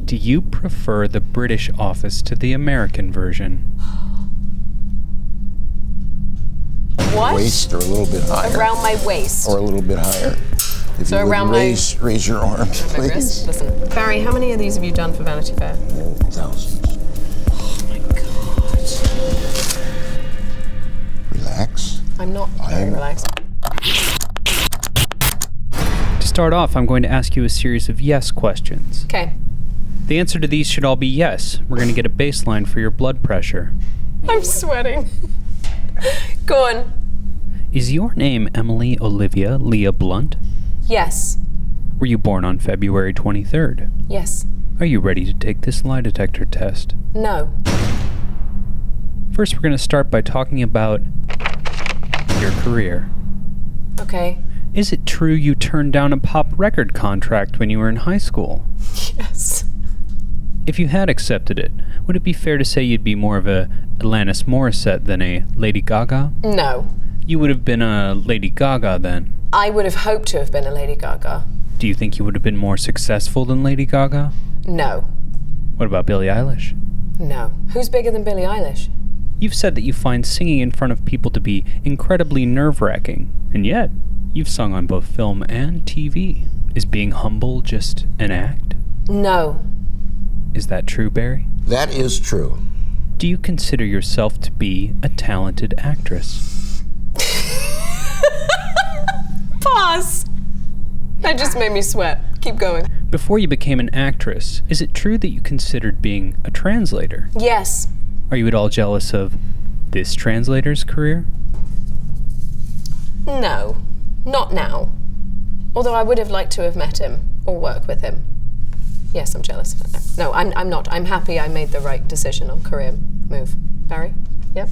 Do you prefer the British office to the American version? What? Waist or a little bit higher. Around my waist. Or a little bit higher. If So you would around raise your arms, my please. wrist. Listen, Barry, how many of these have you done for Vanity Fair? Thousands. Oh my God. Relax. I'm not very relaxed. To start off, I'm going to ask you a series of yes questions. Okay. The answer to these should all be yes. We're going to get a baseline for your blood pressure. I'm sweating. Go on. Is your name Emily Olivia Leah Blunt? Yes. Were you born on February 23rd? Yes. Are you ready to take this lie detector test? No. First, we're going to start by talking about your career. Okay. Is it true you turned down a pop record contract when you were in high school? Yes. If you had accepted it, would it be fair to say you'd be more of a Alanis Morissette than a Lady Gaga? No. You would have been a Lady Gaga then. I would have hoped to have been a Lady Gaga. Do you think you would have been more successful than Lady Gaga? No. What about Billie Eilish? No. Who's bigger than Billie Eilish? You've said that you find singing in front of people to be incredibly nerve-wracking, and yet you've sung on both film and TV. Is being humble just an act? No. Is that true, Barry? That is true. Do you consider yourself to be a talented actress? Pause. That just made me sweat. Keep going. Before you became an actress, is it true that you considered being a translator? Yes. Are you at all jealous of this translator's career? No. Not now. Although I would have liked to have met him or work with him. Yes, I'm jealous of it. No, I'm not. I'm happy I made the right decision on career move. Barry? Yep.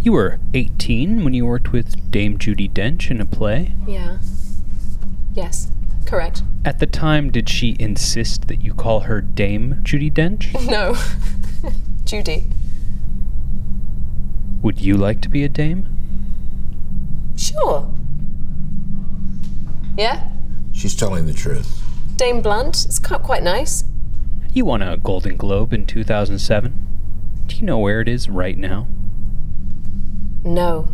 You were 18 when you worked with Dame Judi Dench in a play? Yeah. Yes. Correct. At the time, did she insist that you call her Dame Judi Dench? No. Judy. Would you like to be a dame? Sure. Yeah? She's telling the truth. Dame Blunt. It's quite nice. You won a Golden Globe in 2007. Do you know where it is right now? No.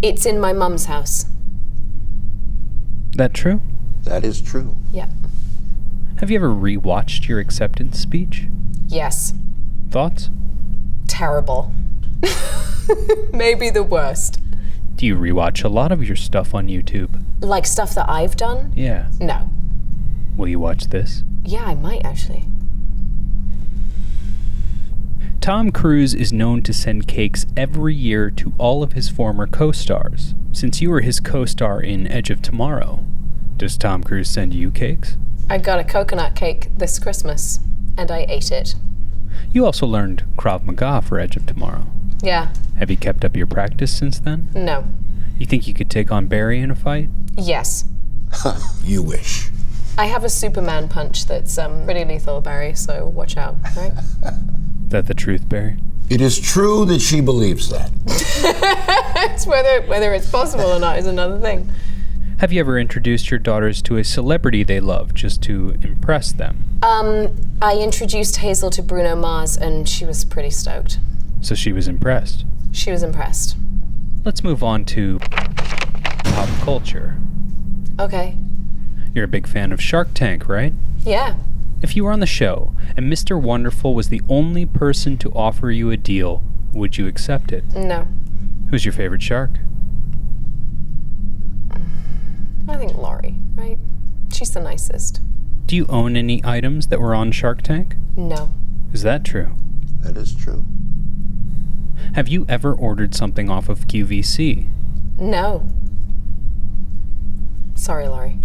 It's in my mum's house. That true? That is true. Yeah. Have you ever re-watched your acceptance speech? Yes. Thoughts? Terrible. Maybe the worst. Do you rewatch a lot of your stuff on YouTube? Like stuff that I've done? Yeah. No. Will you watch this? Yeah, I might actually. Tom Cruise is known to send cakes every year to all of his former co-stars. Since you were his co-star in Edge of Tomorrow, does Tom Cruise send you cakes? I got a coconut cake this Christmas, and I ate it. You also learned Krav Maga for Edge of Tomorrow. Yeah. Have you kept up your practice since then? No. You think you could take on Barry in a fight? Yes. You wish. I have a Superman punch that's pretty lethal, Barry, so watch out, right? Is that the truth, Barry? It is true that she believes that. It's whether it's possible or not is another thing. Have you ever introduced your daughters to a celebrity they love just to impress them? I introduced Hazel to Bruno Mars, and she was pretty stoked. So she was impressed. She was impressed. Let's move on to pop culture. Okay. You're a big fan of Shark Tank, right? Yeah. If you were on the show and Mr. Wonderful was the only person to offer you a deal, would you accept it? No. Who's your favorite shark? I think Laurie, right? She's the nicest. Do you own any items that were on Shark Tank? No. Is that true? That is true. Have you ever ordered something off of QVC? No. Sorry, Laurie.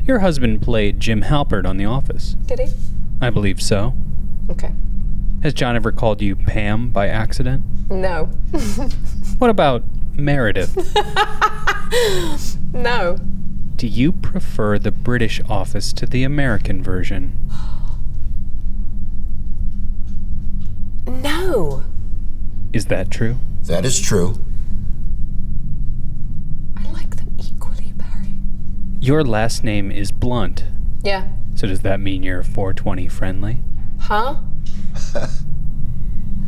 Your husband played Jim Halpert on The Office. Did he? I believe so. Okay. Has John ever called you Pam by accident? No. What about Meredith? No. Do you prefer the British office to the American version? No. Is that true? That is true. I like them equally, Barry. Your last name is Blunt. Yeah. So does that mean you're 420 friendly? Huh?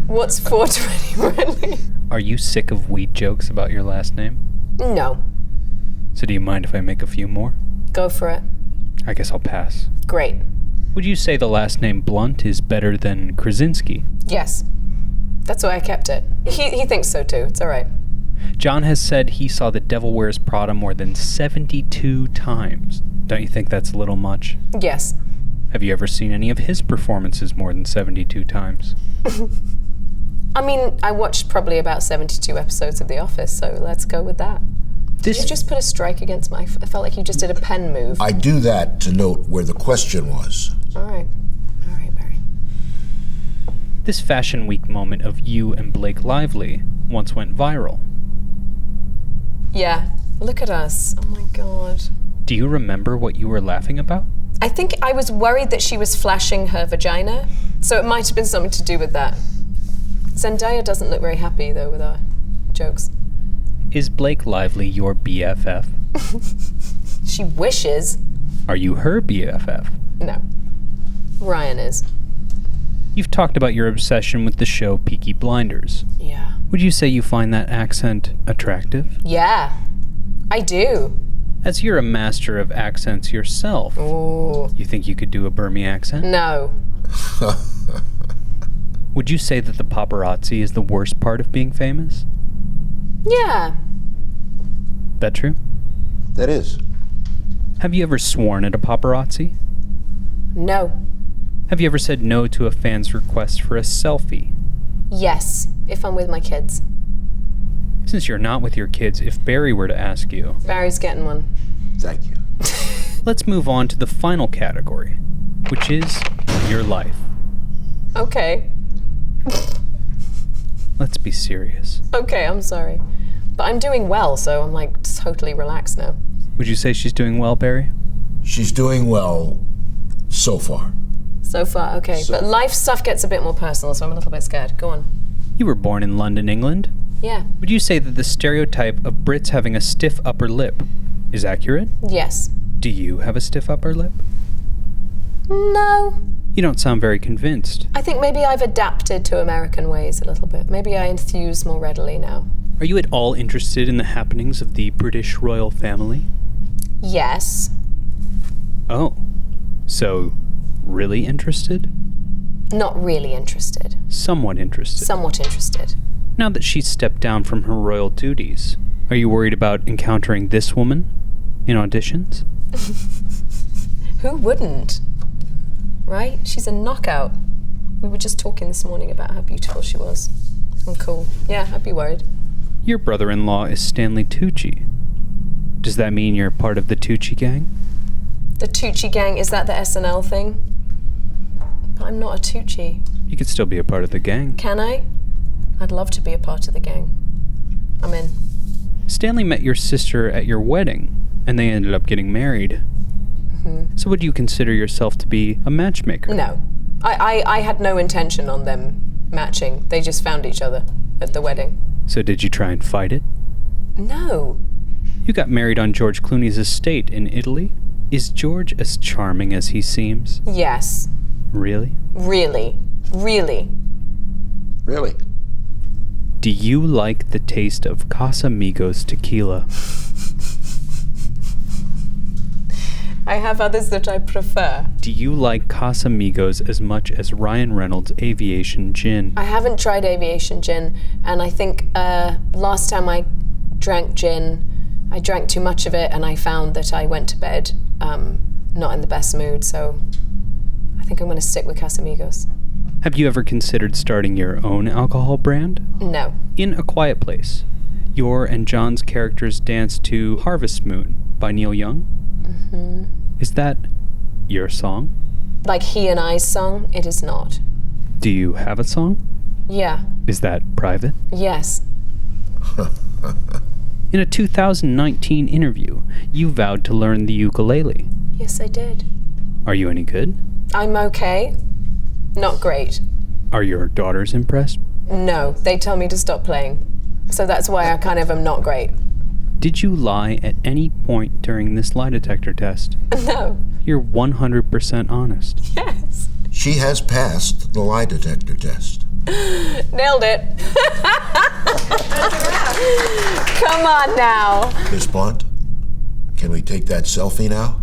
What's 420 friendly? Are you sick of weed jokes about your last name? No. So do you mind if I make a few more? Go for it. I guess I'll pass. Great. Would you say the last name Blunt is better than Krasinski? Yes. That's why I kept it. He thinks so too. It's all right. John has said he saw The Devil Wears Prada more than 72 times. Don't you think that's a little much? Yes. Have you ever seen any of his performances more than 72 times? I mean, I watched probably about 72 episodes of The Office, so let's go with that. Did you just put a strike against my... I felt like you just did a pen move. I do that to note where the question was. All right, Barry. This Fashion Week moment of you and Blake Lively once went viral. Yeah, look at us. Oh my God. Do you remember what you were laughing about? I think I was worried that she was flashing her vagina, so it might have been something to do with that. Zendaya doesn't look very happy, though, with our jokes. Is Blake Lively your BFF? She wishes. Are you her BFF? No. Ryan is. You've talked about your obsession with the show Peaky Blinders. Yeah. Would you say you find that accent attractive? Yeah, I do. As you're a master of accents yourself, Ooh. you think you could do a Burmese accent? No. Would you say that the paparazzi is the worst part of being famous? Yeah. That true? That is. Have you ever sworn at a paparazzi? No. Have you ever said no to a fan's request for a selfie? Yes, if I'm with my kids. Since you're not with your kids, if Barry were to ask you... Barry's getting one. Thank you. Let's move on to the final category, which is your life. Okay. Let's be serious. Okay, I'm sorry. But I'm doing well, so I'm like totally relaxed now. Would you say she's doing well, Barry? She's doing well so far. So far, okay. But life stuff gets a bit more personal, so I'm a little bit scared. Go on. You were born in London, England. Yeah. Would you say that the stereotype of Brits having a stiff upper lip is accurate? Yes. Do you have a stiff upper lip? No. You don't sound very convinced. I think maybe I've adapted to American ways a little bit. Maybe I enthuse more readily now. Are you at all interested in the happenings of the British royal family? Yes. Oh. So, really interested? Not really interested. Somewhat interested. Somewhat interested. Now that she's stepped down from her royal duties, are you worried about encountering this woman in auditions? Who wouldn't? Right? She's a knockout. We were just talking this morning about how beautiful she was. And cool. Yeah, I'd be worried. Your brother-in-law is Stanley Tucci. Does that mean you're part of the Tucci gang? The Tucci gang, is that the SNL thing? But I'm not a Tucci. You could still be a part of the gang. Can I? I'd love to be a part of the gang. I'm in. Stanley met your sister at your wedding, and they ended up getting married. Mm-hmm. So would you consider yourself to be a matchmaker? No. I had no intention on them matching. They just found each other at the wedding. So did you try and fight it? No. You got married on George Clooney's estate in Italy. Is George as charming as he seems? Yes. Really? Really. Really. Really? Do you like the taste of Casamigos tequila? I have others that I prefer. Do you like Casamigos as much as Ryan Reynolds' Aviation Gin? I haven't tried Aviation Gin, and I think last time I drank gin, I drank too much of it, and I found that I went to bed not in the best mood, so I think I'm going to stick with Casamigos. Have you ever considered starting your own alcohol brand? No. In A Quiet Place, your and John's characters dance to Harvest Moon by Neil Young. Mm-hmm. Is that your song? Like he and I's song? It is not. Do you have a song? Yeah. Is that private? Yes. In a 2019 interview, you vowed to learn the ukulele. Yes, I did. Are you any good? I'm okay. Not great. Are your daughters impressed? No, they tell me to stop playing. So that's why I kind of am not great. Did you lie at any point during this lie detector test? No. You're 100% honest. Yes. She has passed the lie detector test. Nailed it. Come on now. Miss Blunt, can we take that selfie now?